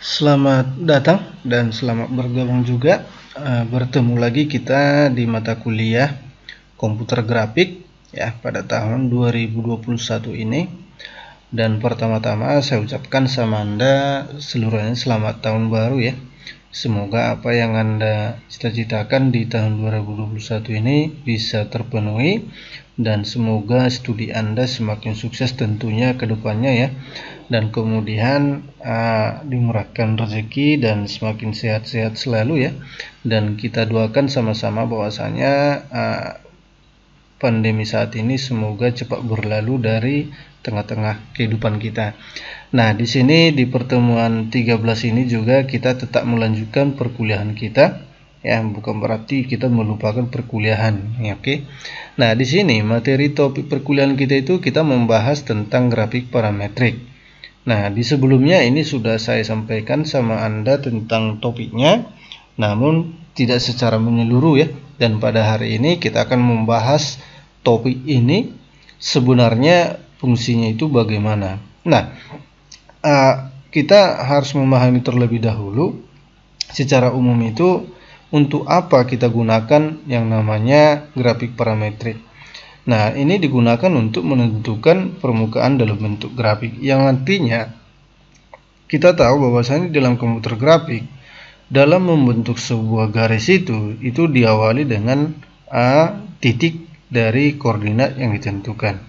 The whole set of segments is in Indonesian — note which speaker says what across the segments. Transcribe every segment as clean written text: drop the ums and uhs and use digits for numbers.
Speaker 1: Selamat datang dan selamat bergabung juga. Bertemu lagi kita di mata kuliah komputer grafik ya pada tahun 2021 ini. Dan pertama-tama saya ucapkan sama Anda seluruhnya selamat tahun baru ya. Semoga apa yang Anda cita-citakan di tahun 2021 ini bisa terpenuhi, dan semoga studi Anda semakin sukses tentunya ke depannya ya, dan kemudian dimurahkan rezeki dan semakin sehat-sehat selalu ya. Dan kita doakan sama-sama bahwasanya pandemi saat ini semoga cepat berlalu dari tengah-tengah kehidupan kita. Nah, di sini di pertemuan 13 ini juga kita tetap melanjutkan perkuliahan kita ya, bukan berarti kita melupakan perkuliahan ya, oke. Nah, di sini materi topik perkuliahan kita itu kita membahas tentang grafik parametrik. Nah, di sebelumnya ini sudah saya sampaikan sama Anda tentang topiknya, namun tidak secara menyeluruh ya. Dan pada hari ini kita akan membahas topik ini sebenarnya fungsinya itu bagaimana. Nah, kita harus memahami terlebih dahulu secara umum itu untuk apa kita gunakan yang namanya grafik parametrik. Nah, ini digunakan untuk menentukan permukaan dalam bentuk grafik, yang nantinya kita tahu bahwasanya dalam komputer grafik dalam membentuk sebuah garis itu diawali dengan titik dari koordinat yang ditentukan.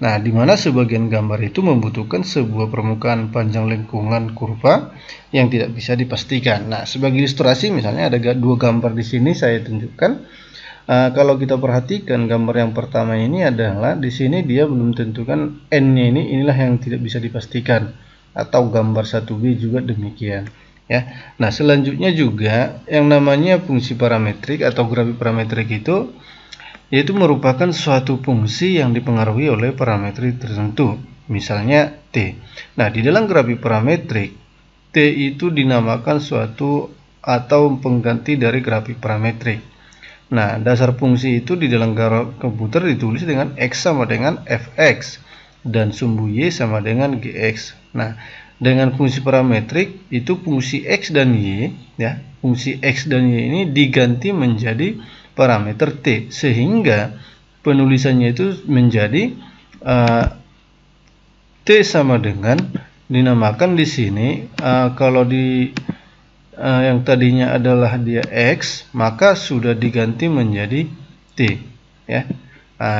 Speaker 1: Nah, di mana sebagian gambar itu membutuhkan sebuah permukaan panjang lingkungan kurva yang tidak bisa dipastikan. Nah, sebagai ilustrasi misalnya ada dua gambar di sini saya tunjukkan. Kalau kita perhatikan gambar yang pertama ini adalah di sini dia belum tentukan n-nya inilah yang tidak bisa dipastikan, atau gambar 1B juga demikian ya. Nah, selanjutnya juga yang namanya fungsi parametrik atau grafik parametrik itu yaitu merupakan suatu fungsi yang dipengaruhi oleh parametrik tertentu, misalnya T. Nah, di dalam grafik parametrik T itu dinamakan suatu atau pengganti dari grafik parametrik. Nah, dasar fungsi itu di dalam komputer ditulis dengan X sama dengan Fx dan sumbu Y sama dengan Gx. Nah, dengan fungsi parametrik itu fungsi X dan Y ya, fungsi X dan Y ini diganti menjadi parameter T, sehingga penulisannya itu menjadi T sama dengan dinamakan di sini kalau di yang tadinya adalah dia X, maka sudah diganti menjadi T ya.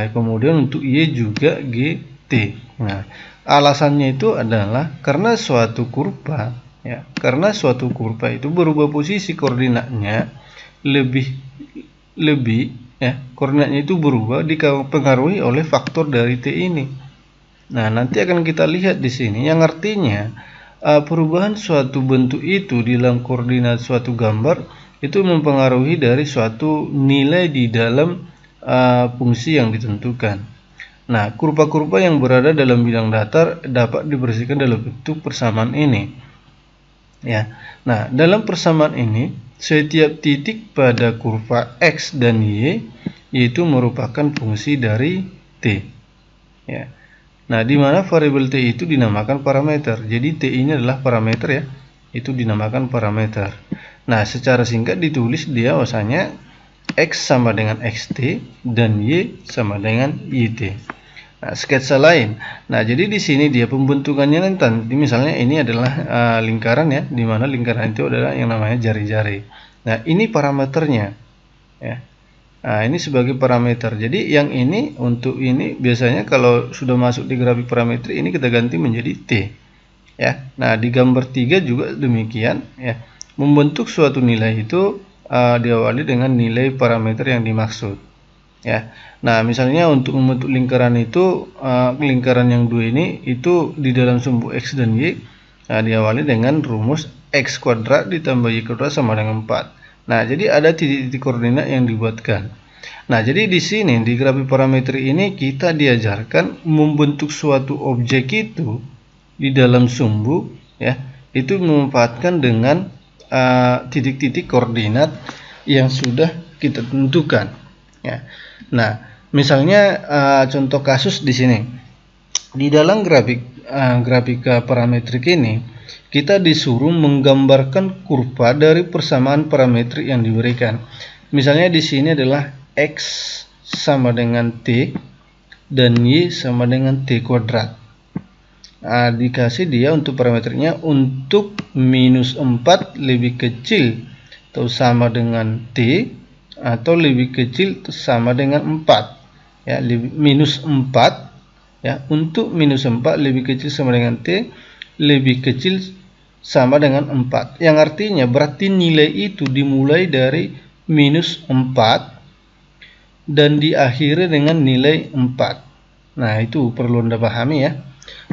Speaker 1: Kemudian untuk Y juga GT. Nah, alasannya itu adalah karena suatu kurva ya, karena suatu kurva itu berubah posisi koordinatnya lebih ya, koordinatnya itu berubah dipengaruhi oleh faktor dari T ini. Nah, nanti akan kita lihat di sini yang artinya perubahan suatu bentuk itu di dalam koordinat suatu gambar itu mempengaruhi dari suatu nilai di dalam fungsi yang ditentukan. Nah, kurva-kurva yang berada dalam bidang datar dapat dibersihkan dalam bentuk persamaan ini ya. Nah, dalam persamaan ini setiap titik pada kurva X dan Y yaitu merupakan fungsi dari T ya. Nah, di mana variabel T itu dinamakan parameter. Jadi T ini adalah parameter ya, itu dinamakan parameter. Nah, secara singkat ditulis dia bahwasanya X sama dengan XT dan Y sama dengan YT. Nah, sketsa lain. Nah, jadi di sini dia pembentukannya nanti misalnya ini adalah lingkaran ya, di mana lingkaran itu adalah yang namanya jari-jari. Nah, ini parameternya ya. Nah, ini sebagai parameter. Jadi yang ini untuk ini biasanya kalau sudah masuk di grafik parametrik ini kita ganti menjadi T ya. Nah, di gambar 3 juga demikian ya. Membentuk suatu nilai itu diawali dengan nilai parameter yang dimaksud ya. Nah, misalnya untuk membentuk lingkaran itu lingkaran yang dua ini itu di dalam sumbu X dan Y diawali dengan rumus X kuadrat ditambah Y kuadrat sama dengan 4. Nah, jadi ada titik-titik koordinat yang dibuatkan. Nah, jadi di sini di grafik parametrik ini kita diajarkan membentuk suatu objek itu di dalam sumbu ya, itu memanfaatkan dengan titik-titik koordinat yang sudah kita tentukan ya. Nah, misalnya contoh kasus di sini di dalam grafika parametrik ini kita disuruh menggambarkan kurva dari persamaan parametrik yang diberikan. Misalnya di sini adalah X sama dengan T dan Y sama dengan T kuadrat. Nah, dikasih dia untuk parameternya untuk minus 4 lebih kecil atau sama dengan T, atau lebih kecil atau sama dengan 4. Ya, minus 4 ya, untuk minus 4 lebih kecil sama dengan T, lebih kecil sama dengan 4. Yang artinya berarti nilai itu dimulai dari minus 4 dan diakhiri dengan nilai 4. Nah, itu perlu Anda pahami ya.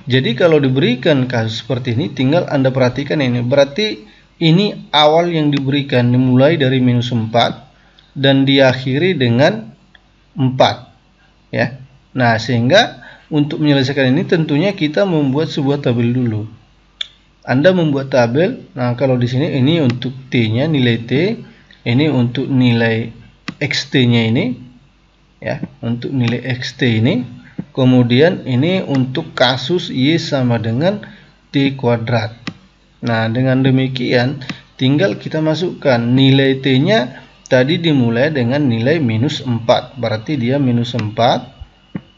Speaker 1: Jadi kalau diberikan kasus seperti ini, tinggal Anda perhatikan ini. Berarti ini awal yang diberikan dimulai dari minus 4 dan diakhiri dengan 4. Ya. Nah, sehingga untuk menyelesaikan ini tentunya kita membuat sebuah tabel dulu. Anda membuat tabel. Nah, kalau di sini ini untuk T-nya, nilai T, ini untuk nilai XT-nya ini, ya, untuk nilai XT ini. Kemudian ini untuk kasus Y sama dengan T kuadrat. Nah, dengan demikian tinggal kita masukkan nilai T-nya tadi dimulai dengan nilai minus 4. Berarti dia minus 4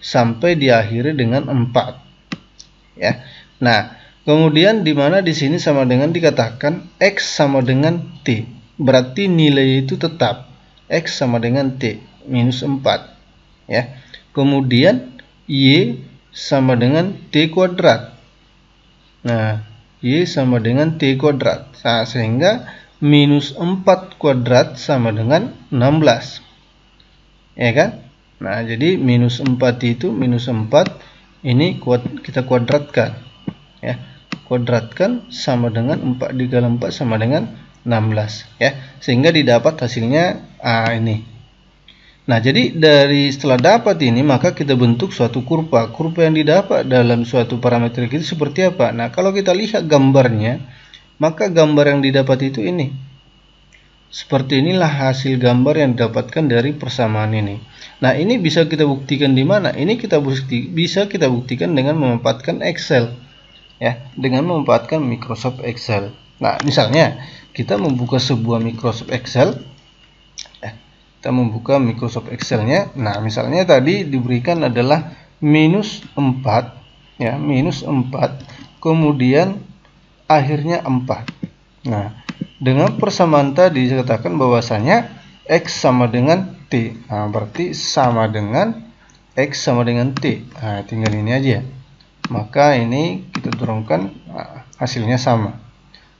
Speaker 1: sampai diakhiri dengan 4. Ya. Nah, kemudian di mana di sini sama dengan dikatakan X sama dengan T. Berarti nilai itu tetap X sama dengan T minus 4. Ya. Kemudian Y sama dengan T kuadrat. Nah, Y sama dengan T kuadrat. Nah, sehingga minus 4 kuadrat sama dengan 16. Ya kan? Nah, jadi minus 4 itu minus 4 ini kita kuadratkan. Ya, kuadratkan sama dengan 4 dikali 4 sama dengan 16. Ya, sehingga didapat hasilnya ini. Nah, jadi setelah dapat ini, maka kita bentuk suatu kurva. Kurva yang didapat dalam suatu parametrik itu seperti apa? Nah, kalau kita lihat gambarnya, maka gambar yang didapat itu ini. Seperti inilah hasil gambar yang didapatkan dari persamaan ini. Nah, ini bisa kita buktikan di mana? Ini bisa kita buktikan dengan memanfaatkan Excel. Ya, dengan memanfaatkan Microsoft Excel. Nah, misalnya kita membuka sebuah Microsoft Excel. Kita membuka Microsoft Excel-nya. Nah, misalnya tadi diberikan adalah minus 4, ya, minus 4, kemudian akhirnya 4. Nah, dengan persamaan tadi dikatakan bahwasanya X sama dengan T. Nah, berarti sama dengan X sama dengan T. Nah, tinggal ini aja. Maka ini kita turunkan, hasilnya sama.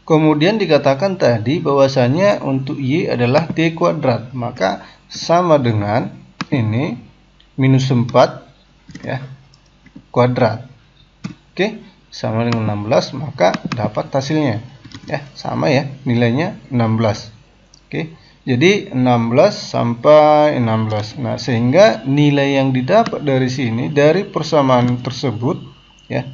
Speaker 1: Kemudian dikatakan tadi bahwasanya untuk Y adalah T kuadrat. Maka sama dengan ini minus 4 ya, kuadrat. Oke, sama dengan 16, maka dapat hasilnya. Ya, sama ya, nilainya 16. Oke. Jadi 16 sampai 16. Nah, sehingga nilai yang didapat dari sini dari persamaan tersebut ya,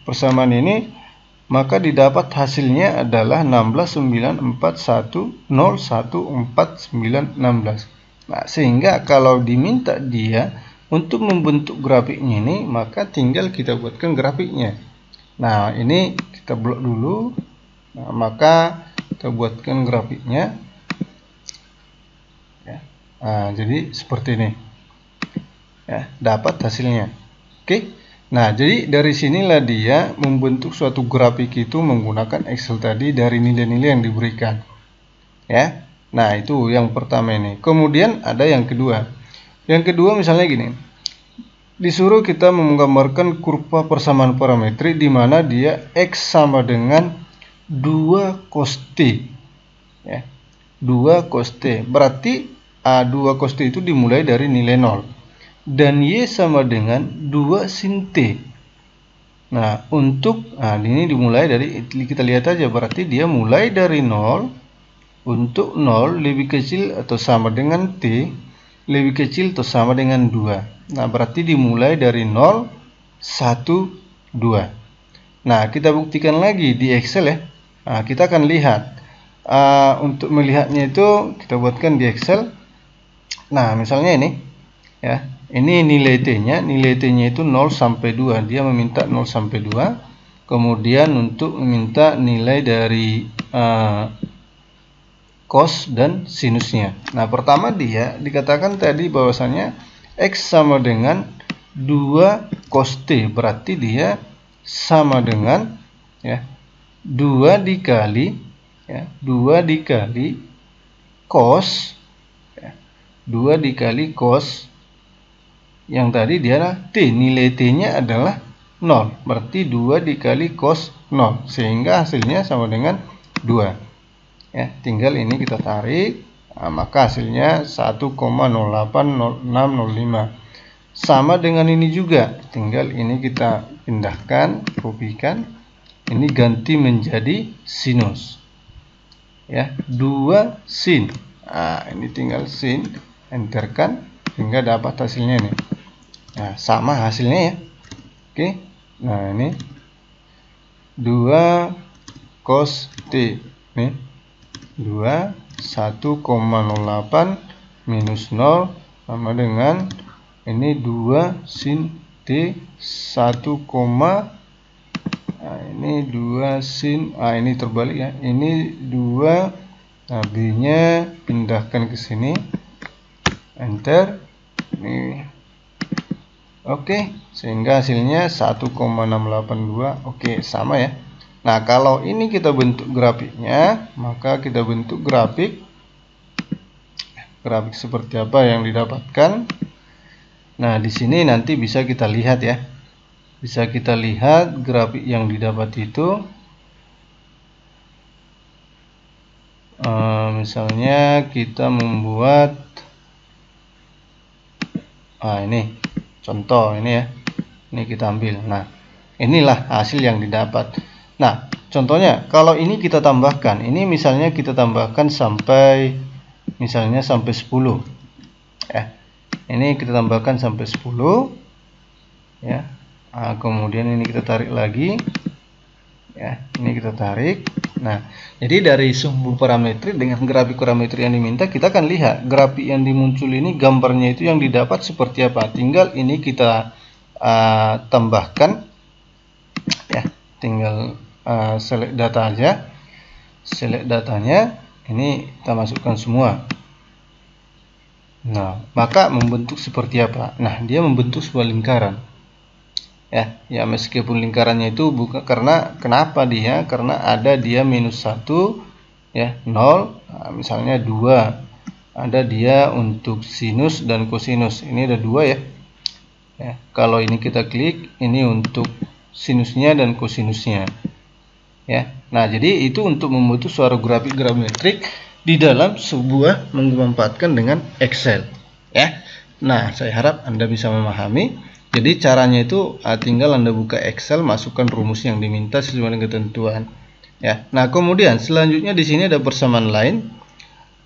Speaker 1: persamaan ini, maka didapat hasilnya adalah 16,941,014,916. Nah, sehingga kalau diminta dia untuk membentuk grafiknya ini, maka tinggal kita buatkan grafiknya. Nah, ini kita blok dulu. Nah, maka kita buatkan grafiknya. Ya. Nah, jadi seperti ini. Ya, dapat hasilnya. Oke. Nah, jadi dari sinilah dia membentuk suatu grafik itu menggunakan Excel tadi dari nilai-nilai yang diberikan. Ya. Nah, itu yang pertama ini. Kemudian ada yang kedua. Yang kedua misalnya gini. Disuruh kita menggambarkan kurva persamaan parametrik di mana dia X sama dengan 2 cos T. Ya. 2 cos T. Berarti 2 cos T itu dimulai dari nilai 0. Dan Y sama dengan 2 sin T. Nah, ini dimulai dari, kita lihat aja, berarti dia mulai dari 0. Untuk 0 lebih kecil atau sama dengan T, lebih kecil atau sama dengan 2. Nah, berarti dimulai dari 0, 1, 2. Nah, kita buktikan lagi di Excel ya. Nah, kita akan lihat. Untuk melihatnya itu kita buatkan di Excel. Nah, misalnya ini ya. Ini nilai T-nya, itu 0 sampai 2. Dia meminta 0 sampai 2. kemudian untuk meminta nilai dari cos dan sinusnya. Nah, pertama dia dikatakan tadi bahwasanya X sama dengan 2 cos T, berarti dia sama dengan 2 dikali cos 2 dikali cos yang tadi dia T, nilai T-nya adalah 0, berarti 2 dikali cos 0, sehingga hasilnya sama dengan 2. Ya, tinggal ini kita tarik, nah, maka hasilnya 1,080605. Sama dengan ini juga, tinggal ini kita pindahkan, kopikan, ini ganti menjadi sinus. Ya, 2 sin. Nah, ini tinggal sin, enterkan, sehingga dapat hasilnya ini. Nah, sama hasilnya ya. Oke. Nah, ini 2 cos T. Nih. 2 1,08 minus 0 sama dengan ini 2 sin T 1, nah, ini 2 sin, ini terbalik ya, ini 2, nah, B nya pindahkan ke sini, enter, ini oke, sehingga hasilnya 1,682. Oke, sama ya. Nah, kalau ini kita bentuk grafiknya, maka kita bentuk grafik seperti apa yang didapatkan. Nah, di sini nanti bisa kita lihat ya. Bisa kita lihat grafik yang didapat itu. Misalnya kita membuat ini contoh ini ya. Ini kita ambil. Nah, inilah hasil yang didapat. Nah, contohnya kalau ini kita tambahkan, ini misalnya kita tambahkan sampai misalnya sampai 10 ya. Ini kita tambahkan sampai 10 ya. Nah, kemudian ini kita tarik lagi ya. Ini kita tarik. Nah, jadi dari sumbu parametrik dengan grafik parametrik yang diminta, kita akan lihat grafik yang dimuncul ini gambarnya itu yang didapat seperti apa. Tinggal ini kita tambahkan ya. Tinggal select data aja, select datanya, ini kita masukkan semua. Nah, maka membentuk seperti apa? Nah, dia membentuk sebuah lingkaran. Ya meskipun lingkarannya itu bukan karena kenapa dia? Karena ada dia minus 1 ya, 0, nah, misalnya 2. Ada dia untuk sinus dan kosinus. Ini ada 2 ya. Ya, kalau ini kita klik, ini untuk sinusnya dan kosinusnya. Ya, nah jadi itu untuk membentuk suatu grafik grametrik di dalam sebuah memanfaatkan dengan Excel. Ya, nah saya harap Anda bisa memahami. Jadi caranya itu tinggal Anda buka Excel, masukkan rumus yang diminta sesuai dengan ketentuan. Ya, nah kemudian selanjutnya di sini ada persamaan lain.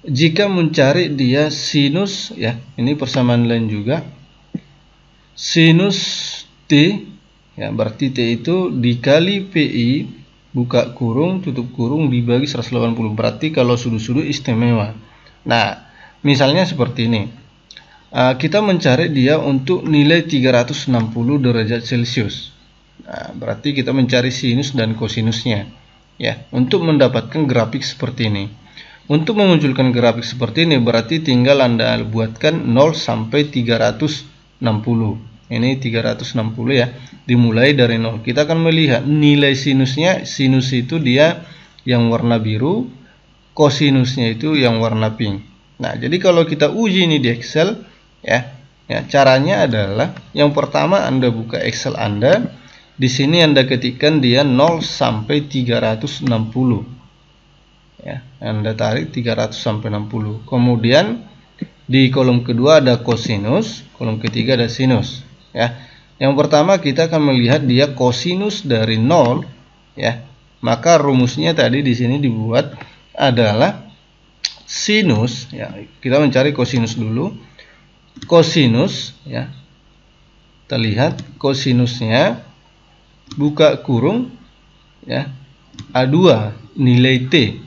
Speaker 1: Jika mencari dia sinus, ya ini persamaan lain juga. Sinus T, ya berarti T itu dikali PI buka kurung tutup kurung dibagi 180, berarti kalau sudut-sudut istimewa. Nah, misalnya seperti ini. Kita mencari dia untuk nilai 360 derajat Celcius. Nah, berarti kita mencari sinus dan kosinusnya. Ya, untuk mendapatkan grafik seperti ini. Untuk memunculkan grafik seperti ini berarti tinggal Anda buatkan 0 sampai 360. Ini 360 ya, dimulai dari 0. Kita akan melihat nilai sinusnya. Sinus itu dia yang warna biru, kosinusnya itu yang warna pink. Nah, jadi kalau kita uji ini di Excel ya, caranya adalah yang pertama Anda buka Excel Anda. Di sini Anda ketikkan dia 0 sampai 360. Ya, Anda tarik 300 sampai 60. Kemudian di kolom kedua ada kosinus, kolom ketiga ada sinus. Ya, yang pertama kita akan melihat dia kosinus dari 0 ya. Maka rumusnya tadi di sini dibuat adalah sinus ya. Kita mencari kosinus dulu. Kosinus ya. Kita lihat kosinusnya buka kurung ya. A2 nilai T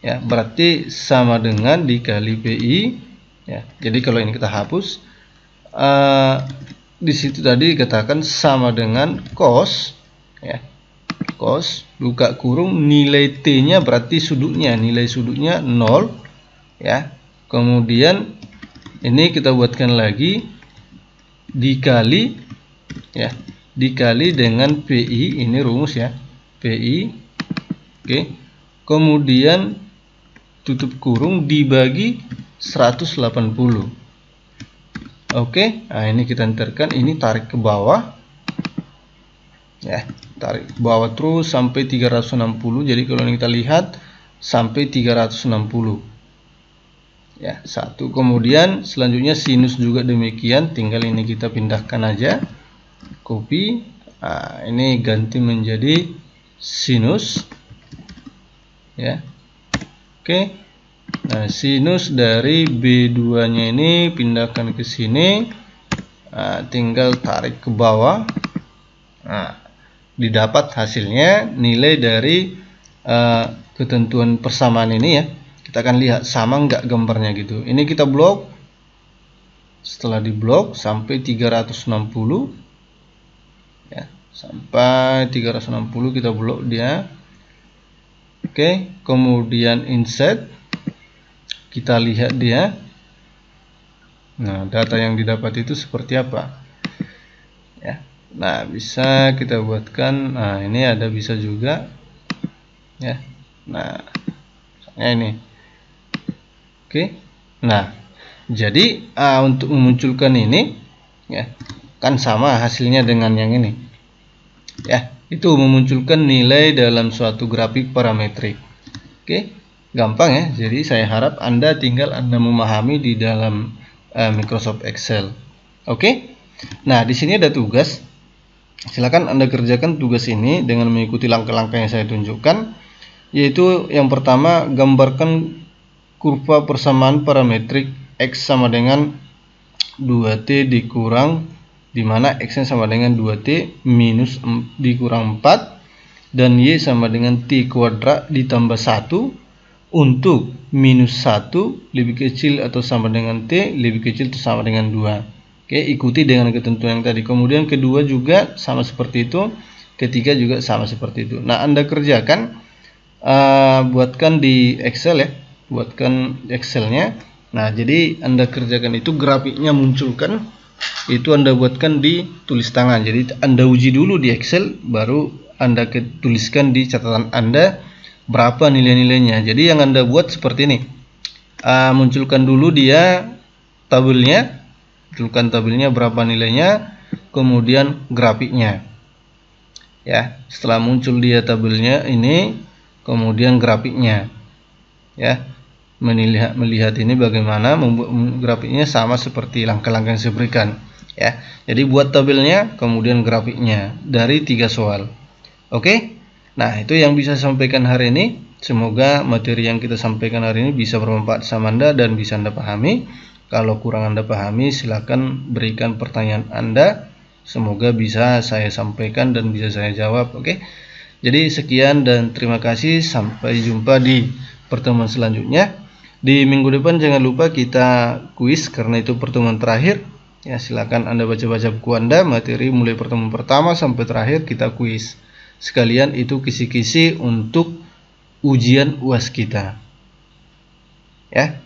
Speaker 1: ya, berarti sama dengan dikali PI ya. Jadi kalau ini kita hapus, di situ tadi dikatakan sama dengan cos ya, cos buka kurung nilai T-nya berarti sudutnya, nilai sudutnya 0 ya. Kemudian ini kita buatkan lagi dikali ya, dikali dengan PI, ini rumus ya, PI. Oke. Kemudian tutup kurung dibagi 180. Oke, nah ini kita enterkan, ini tarik ke bawah ya, tarik ke bawah terus sampai 360. Jadi kalau ini kita lihat sampai 360 ya, satu. Kemudian selanjutnya sinus juga demikian, tinggal ini kita pindahkan aja, copy. Nah, ini ganti menjadi sinus ya. Oke. Nah, sinus dari B2 nya ini pindahkan ke sini. Nah, tinggal tarik ke bawah. Nah, didapat hasilnya nilai dari ketentuan persamaan ini ya. Kita akan lihat sama nggak gambarnya gitu. Ini kita blok. Setelah diblok sampai 360 ya, sampai 360 kita blok dia. Oke, kemudian insert, kita lihat dia. Nah, data yang didapat itu seperti apa ya. Nah, bisa kita buatkan. Nah, ini ada bisa juga ya. Nah, misalnya ini. Oke. Nah, jadi untuk memunculkan ini ya, kan sama hasilnya dengan yang ini ya, itu memunculkan nilai dalam suatu grafik parametrik. Oke, gampang ya. Jadi saya harap Anda memahami di dalam Microsoft Excel. Oke. Nah, di sini ada tugas. Silakan Anda kerjakan tugas ini dengan mengikuti langkah-langkah yang saya tunjukkan, yaitu yang pertama, gambarkan kurva persamaan parametrik X sama dengan 2T dikurang, dimana X nya sama dengan 2T minus dikurang 4 dan Y sama dengan T kuadrat ditambah 1 untuk minus 1 lebih kecil atau sama dengan T lebih kecil atau sama dengan 2. Oke, ikuti dengan ketentuan yang tadi. Kemudian kedua juga sama seperti itu, ketiga juga sama seperti itu. Nah, Anda kerjakan, buatkan di Excel ya, buatkan Excelnya. Nah, jadi Anda kerjakan itu, grafiknya munculkan, itu Anda buatkan di tulis tangan. Jadi Anda uji dulu di Excel, baru Anda tuliskan di catatan Anda berapa nilai-nilainya. Jadi yang Anda buat seperti ini, munculkan dulu dia tabelnya, munculkan tabelnya berapa nilainya, kemudian grafiknya ya. Setelah muncul dia tabelnya ini, kemudian grafiknya ya, melihat ini bagaimana membuat grafiknya sama seperti langkah-langkah yang saya berikan ya. Jadi buat tabelnya, kemudian grafiknya dari 3 soal. Oke. Nah, itu yang bisa saya sampaikan hari ini. Semoga materi yang kita sampaikan hari ini bisa bermanfaat sama Anda dan bisa Anda pahami. Kalau kurang Anda pahami, silakan berikan pertanyaan Anda. Semoga bisa saya sampaikan dan bisa saya jawab. Oke. Jadi sekian dan terima kasih. Sampai jumpa di pertemuan selanjutnya. Di minggu depan jangan lupa kita kuis, karena itu pertemuan terakhir ya. Silakan Anda baca-baca buku Anda, materi mulai pertemuan pertama sampai terakhir kita kuis. Sekalian itu kisi-kisi untuk ujian UAS kita ya.